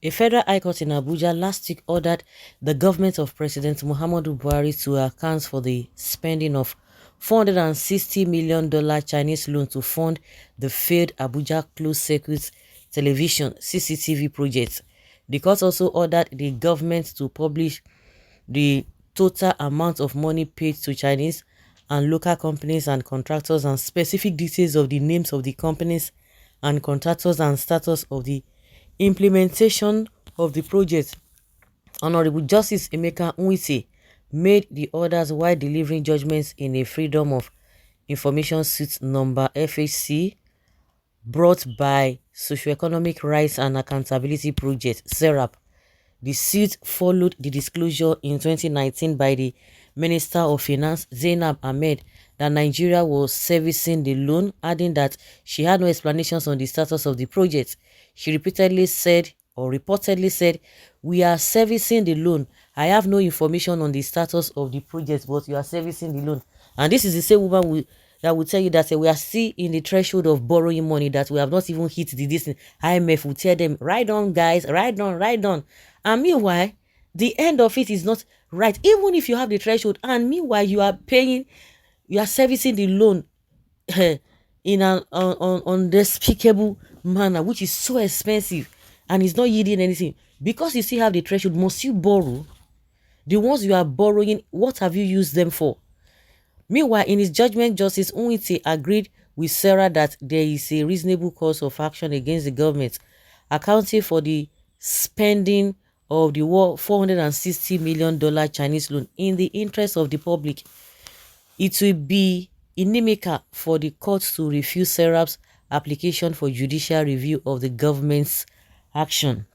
A federal high court in Abuja last week ordered the government of President Muhammadu Buhari to account for the spending of $460 million Chinese loan to fund the failed Abuja closed-circuit television (CCTV) project. The court also ordered the government to publish the total amount of money paid to Chinese and local companies and contractors and specific details of the names of the companies and contractors and status of the implementation of the project. Honorable Justice Emeka Nwite made the orders while delivering judgments in a Freedom of Information Suit number FHC brought by Socioeconomic Rights and Accountability Project (SERAP). The suit followed the disclosure in 2019 by the Minister of Finance Zainab Ahmed that Nigeria was servicing the loan, adding that she had no explanations on the status of the project. She repeatedly said, or reportedly said, "We are servicing the loan. I have no information on the status of the project, but you are servicing the loan." And this is the same woman that will tell you that we are still in the threshold of borrowing money, that we have not even hit the distance. IMF will tell them, "Ride on, guys, ride on, ride on." And meanwhile, the end of it is not right, even if you have the threshold. And meanwhile, you are paying, you are servicing the loan in an unspeakable manner, which is so expensive and is not yielding anything. Because you still have the threshold, must you borrow? The ones you are borrowing, what have you used them for? Meanwhile, in his judgment, Justice Nwite agreed with Sarah that there is a reasonable course of action against the government, accounting for the spending of the $460 million Chinese loan in the interest of the public. It will be inimical for the court to refuse Sarah's application for judicial review of the government's action.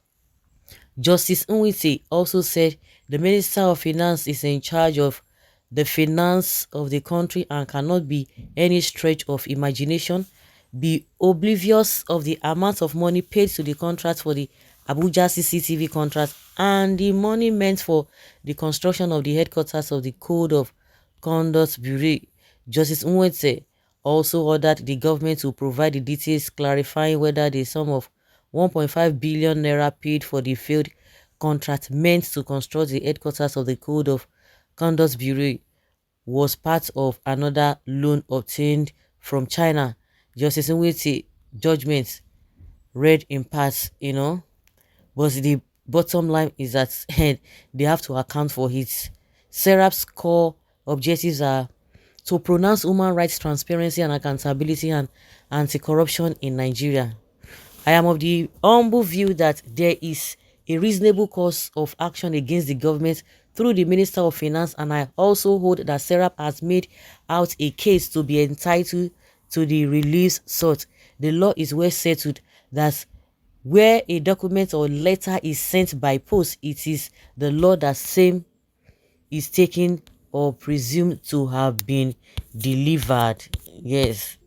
Justice Nwite also said the Minister of Finance is in charge of the finance of the country and cannot be any stretch of imagination be oblivious of the amount of money paid to the contract for the Abuja CCTV contract and the money meant for the construction of the headquarters of the Code of Conduct Bureau. Justice Nwite also ordered the government to provide the details clarifying whether the sum of 1.5 billion naira paid for the failed contract meant to construct the headquarters of the Code of Conduct Bureau was part of another loan obtained from China. Justice Nwite judgment read in parts, but the bottom line is that they have to account for it. SERAP's core objectives are to pronounce human rights, transparency and accountability, and anti-corruption in Nigeria. I am of the humble view that there is a reasonable course of action against the government through the Minister of Finance, and I also hold that SERAP has made out a case to be entitled to the relief sought. The law is well settled that where a document or letter is sent by post, it is the law that same is taken or presumed to have been delivered. Yes,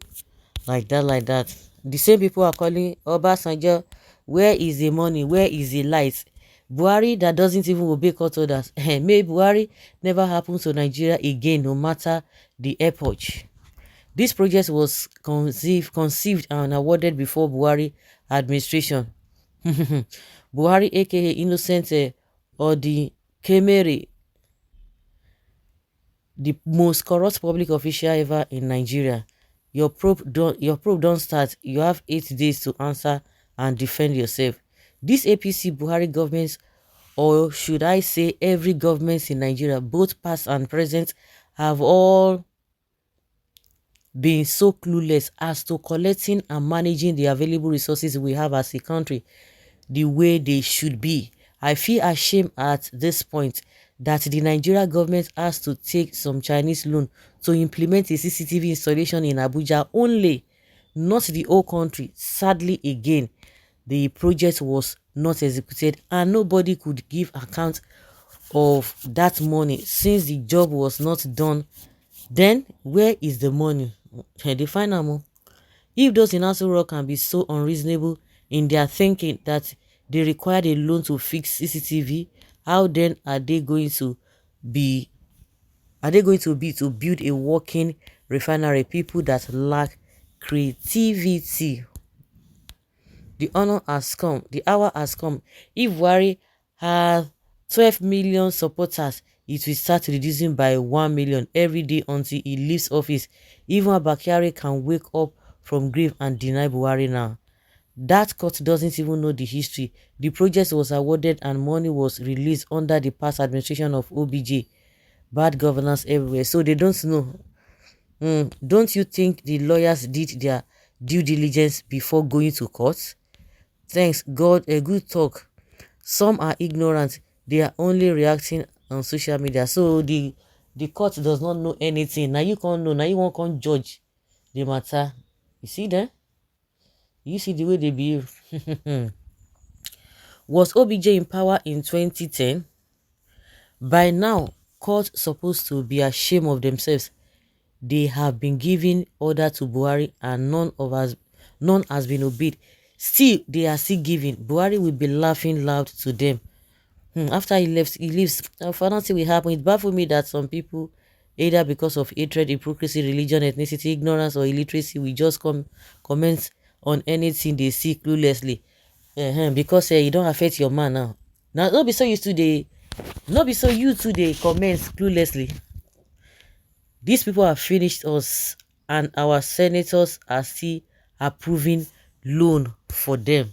like that, like that. The same people are calling Obasanjo, where is the money, where is the light? Buhari that doesn't even obey court orders. May Buhari never happen to Nigeria again, no matter the epoch. This project was conceived and awarded before Buhari administration. Buhari, aka Innocent or the Kemere, the most corrupt public official ever in Nigeria. Your probe don't start. You have 8 days to answer and defend yourself. This APC Buhari government, or should I say every government in Nigeria, both past and present, have all been so clueless as to collecting and managing the available resources we have as a country the way they should be. I feel ashamed at this point that the Nigeria government has to take some Chinese loan to implement a CCTV installation in Abuja only, not the whole country. Sadly, again, the project was not executed and nobody could give account of that money since the job was not done. Then, where is the money? The final. If those in Aso Rock can be so unreasonable in their thinking that they required a loan to fix CCTV, how then are they going to be to build a working refinery? People that lack creativity. The honor has come. The hour has come. If Buhari had 12 million supporters, it will start reducing by 1 million every day until he leaves office. Even Abakari can wake up from grief and deny Buhari now. That court doesn't even know the history. The project was awarded and money was released under the past administration of OBJ. Bad governance everywhere. So they don't know. Don't you think the lawyers did their due diligence before going to court? Thanks God, a good talk. Some are ignorant. They are only reacting on social media. So the court does not know anything. Now you can't know. Now you won't come judge the matter. You see them? You see the way they behave. Was OBJ in power in 2010? By now, court supposed to be ashamed of themselves. They have been giving order to Buhari and none has been obeyed. Still, they are still giving. Buhari will be laughing loud to them. After he leaves. For nothing will happen. It baffles me that some people, either because of hatred, hypocrisy, religion, ethnicity, ignorance, or illiteracy, will just comment on anything they see cluelessly. Because e don't affect your man now. Now, not be so used to the, not be so used to the comments cluelessly. These people have finished us, and our senators are still approving loan for them.